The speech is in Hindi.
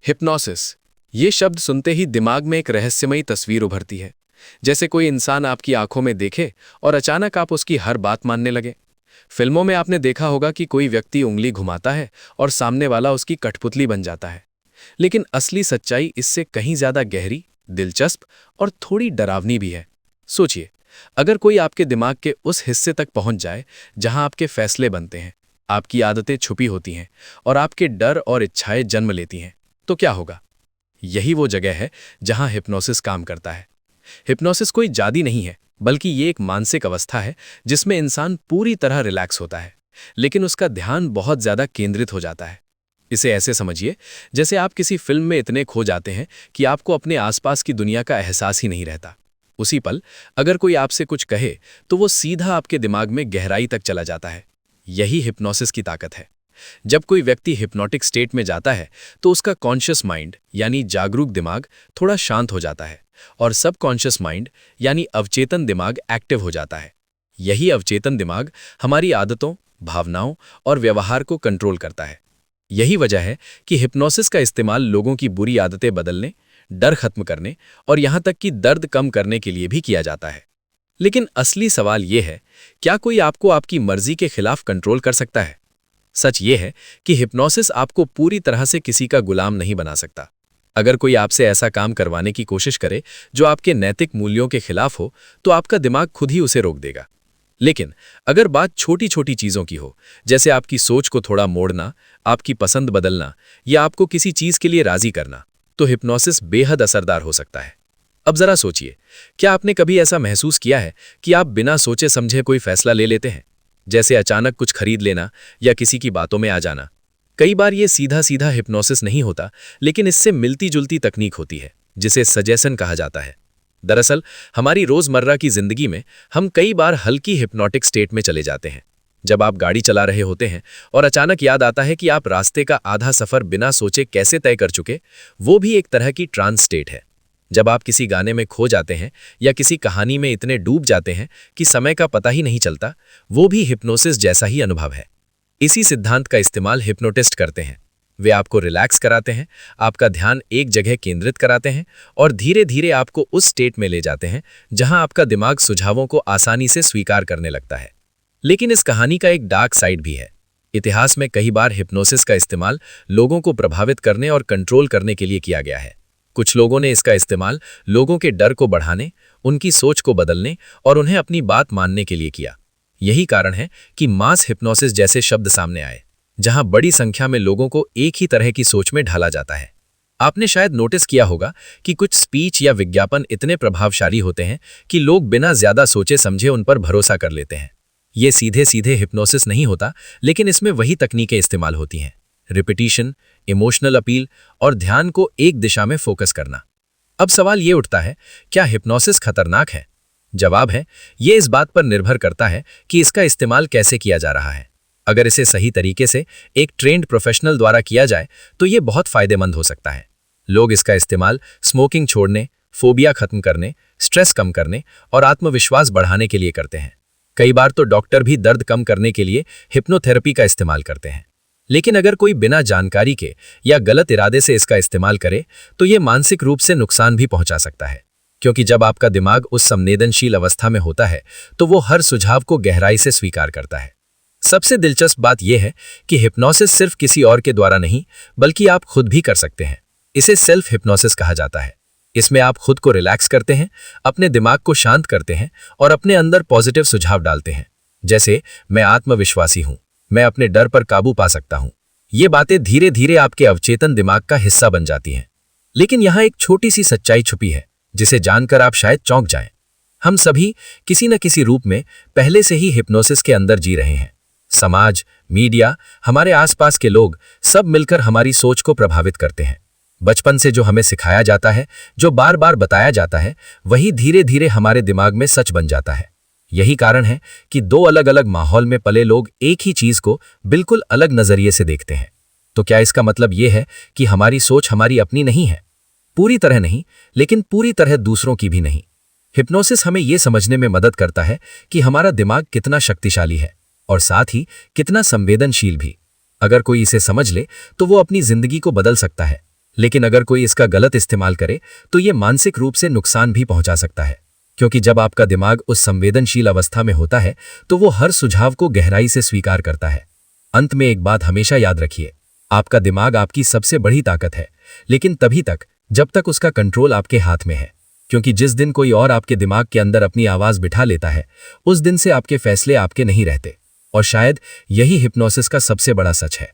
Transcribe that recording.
हिप्नोसिस, ये शब्द सुनते ही दिमाग में एक रहस्यमयी तस्वीर उभरती है। जैसे कोई इंसान आपकी आंखों में देखे और अचानक आप उसकी हर बात मानने लगे। फिल्मों में आपने देखा होगा कि कोई व्यक्ति उंगली घुमाता है और सामने वाला उसकी कठपुतली बन जाता है। लेकिन असली सच्चाई इससे कहीं ज्यादा गहरी, दिलचस्प और थोड़ी डरावनी भी है। सोचिए, अगर कोई आपके दिमाग के उस हिस्से तक पहुंच जाए जहां आपके फैसले बनते हैं, आपकी आदतें छुपी होती हैं और आपके डर और इच्छाएं जन्म लेती हैं, तो क्या होगा? यही वो जगह है जहां हिप्नोसिस काम करता है। हिप्नोसिस कोई जादू नहीं है, बल्कि ये एक मानसिक अवस्था है जिसमें इंसान पूरी तरह रिलैक्स होता है, लेकिन उसका ध्यान बहुत ज्यादा केंद्रित हो जाता है। इसे ऐसे समझिए जैसे आप किसी फिल्म में इतने खो जाते हैं कि आपको अपने आसपास की दुनिया का एहसास ही नहीं रहता। उसी पल अगर कोई आपसे कुछ कहे तो वो सीधा आपके दिमाग में गहराई तक चला जाता है। यही हिप्नोसिस की ताकत है। जब कोई व्यक्ति हिप्नोटिक स्टेट में जाता है तो उसका कॉन्शियस माइंड यानी जागरूक दिमाग थोड़ा शांत हो जाता है और सबकॉन्शियस माइंड यानी अवचेतन दिमाग एक्टिव हो जाता है। यही अवचेतन दिमाग हमारी आदतों, भावनाओं और व्यवहार को कंट्रोल करता है। यही वजह है कि हिप्नोसिस का इस्तेमाल लोगों की बुरी आदतें बदलने, डर खत्म करने और यहां तक कि दर्द कम करने के लिए भी किया जाता है। लेकिन असली सवाल यह है, क्या कोई आपको आपकी मर्जी के खिलाफ कंट्रोल कर सकता है? सच ये है कि हिप्नोसिस आपको पूरी तरह से किसी का गुलाम नहीं बना सकता। अगर कोई आपसे ऐसा काम करवाने की कोशिश करे जो आपके नैतिक मूल्यों के खिलाफ हो, तो आपका दिमाग खुद ही उसे रोक देगा। लेकिन अगर बात छोटी छोटी चीजों की हो, जैसे आपकी सोच को थोड़ा मोड़ना, आपकी पसंद बदलना या आपको किसी चीज के लिए राजी करना, तो हिप्नोसिस बेहद असरदार हो सकता है। अब जरा सोचिए, क्या आपने कभी ऐसा महसूस किया है कि आप बिना सोचे समझे कोई फैसला ले लेते हैं, जैसे अचानक कुछ खरीद लेना या किसी की बातों में आ जाना? कई बार ये सीधा सीधा हिप्नोसिस नहीं होता, लेकिन इससे मिलती जुलती तकनीक होती है जिसे सजेशन कहा जाता है। दरअसल हमारी रोजमर्रा की जिंदगी में हम कई बार हल्की हिप्नोटिक स्टेट में चले जाते हैं। जब आप गाड़ी चला रहे होते हैं और अचानक याद आता है कि आप रास्ते का आधा सफर बिना सोचे कैसे तय कर चुके, वो भी एक तरह की ट्रांस स्टेट है। जब आप किसी गाने में खो जाते हैं या किसी कहानी में इतने डूब जाते हैं कि समय का पता ही नहीं चलता, वो भी हिप्नोसिस जैसा ही अनुभव है। इसी सिद्धांत का इस्तेमाल हिप्नोटिस्ट करते हैं। वे आपको रिलैक्स कराते हैं, आपका ध्यान एक जगह केंद्रित कराते हैं और धीरे धीरे आपको उस स्टेट में ले जाते हैं जहां आपका दिमाग सुझावों को आसानी से स्वीकार करने लगता है। लेकिन इस कहानी का एक डार्क साइड भी है। इतिहास में कई बार हिप्नोसिस का इस्तेमाल लोगों को प्रभावित करने और कंट्रोल करने के लिए किया गया है। कुछ लोगों ने इसका इस्तेमाल लोगों के डर को बढ़ाने, उनकी सोच को बदलने और उन्हें अपनी बात मानने के लिए किया। यही कारण है कि मास हिप्नोसिस जैसे शब्द सामने आए, जहां बड़ी संख्या में लोगों को एक ही तरह की सोच में ढाला जाता है। आपने शायद नोटिस किया होगा कि कुछ स्पीच या विज्ञापन इतने प्रभावशाली होते हैं कि लोग बिना ज्यादा सोचे समझे उन पर भरोसा कर लेते हैं। ये सीधे सीधे हिप्नोसिस नहीं होता, लेकिन इसमें वही तकनीकें इस्तेमाल होती हैं: रिपीटिशन, इमोशनल अपील और ध्यान को एक दिशा में फोकस करना। अब सवाल ये उठता है, क्या हिप्नोसिस खतरनाक है? जवाब है, ये इस बात पर निर्भर करता है कि इसका इस्तेमाल कैसे किया जा रहा है। अगर इसे सही तरीके से एक ट्रेंड प्रोफेशनल द्वारा किया जाए तो ये बहुत फायदेमंद हो सकता है। लोग इसका इस्तेमाल स्मोकिंग छोड़ने, फोबिया खत्म करने, स्ट्रेस कम करने और आत्मविश्वास बढ़ाने के लिए करते हैं। कई बार तो डॉक्टर भी दर्द कम करने के लिए हिप्नोथेरेपी का इस्तेमाल करते हैं। लेकिन अगर कोई बिना जानकारी के या गलत इरादे से इसका इस्तेमाल करे तो ये मानसिक रूप से नुकसान भी पहुंचा सकता है, क्योंकि जब आपका दिमाग उस संवेदनशील अवस्था में होता है तो वो हर सुझाव को गहराई से स्वीकार करता है। सबसे दिलचस्प बात यह है कि हिप्नोसिस सिर्फ किसी और के द्वारा नहीं, बल्कि आप खुद भी कर सकते हैं। इसे सेल्फ हिप्नोसिस कहा जाता है। इसमें आप खुद को रिलैक्स करते हैं, अपने दिमाग को शांत करते हैं और अपने अंदर पॉजिटिव सुझाव डालते हैं, जैसे मैं आत्मविश्वासी हूं, मैं अपने डर पर काबू पा सकता हूं। ये बातें धीरे धीरे आपके अवचेतन दिमाग का हिस्सा बन जाती हैं। लेकिन यहां एक छोटी सी सच्चाई छुपी है, जिसे जानकर आप शायद चौंक जाएं। हम सभी किसी न किसी रूप में पहले से ही हिप्नोसिस के अंदर जी रहे हैं। समाज, मीडिया, हमारे आसपास के लोग सब मिलकर हमारी सोच को प्रभावित करते हैं। बचपन से जो हमें सिखाया जाता है, जो बार बार बताया जाता है, वही धीरे धीरे हमारे दिमाग में सच बन जाता है। यही कारण है कि दो अलग अलग माहौल में पले लोग एक ही चीज को बिल्कुल अलग नजरिए से देखते हैं। तो क्या इसका मतलब यह है कि हमारी सोच हमारी अपनी नहीं है? पूरी तरह नहीं, लेकिन पूरी तरह दूसरों की भी नहीं। हिप्नोसिस हमें यह समझने में मदद करता है कि हमारा दिमाग कितना शक्तिशाली है और साथ ही कितना संवेदनशील भी। अगर कोई इसे समझ ले तो वो अपनी जिंदगी को बदल सकता है, लेकिन अगर कोई इसका गलत इस्तेमाल करे तो ये मानसिक रूप से नुकसान भी पहुंचा सकता है, क्योंकि जब आपका दिमाग उस संवेदनशील अवस्था में होता है तो वो हर सुझाव को गहराई से स्वीकार करता है। अंत में एक बात हमेशा याद रखिए, आपका दिमाग आपकी सबसे बड़ी ताकत है, लेकिन तभी तक जब तक उसका कंट्रोल आपके हाथ में है, क्योंकि जिस दिन कोई और आपके दिमाग के अंदर अपनी आवाज बिठा लेता है उस दिन से आपके फैसले आपके नहीं रहते। और शायद यही हिप्नोसिस का सबसे बड़ा सच है।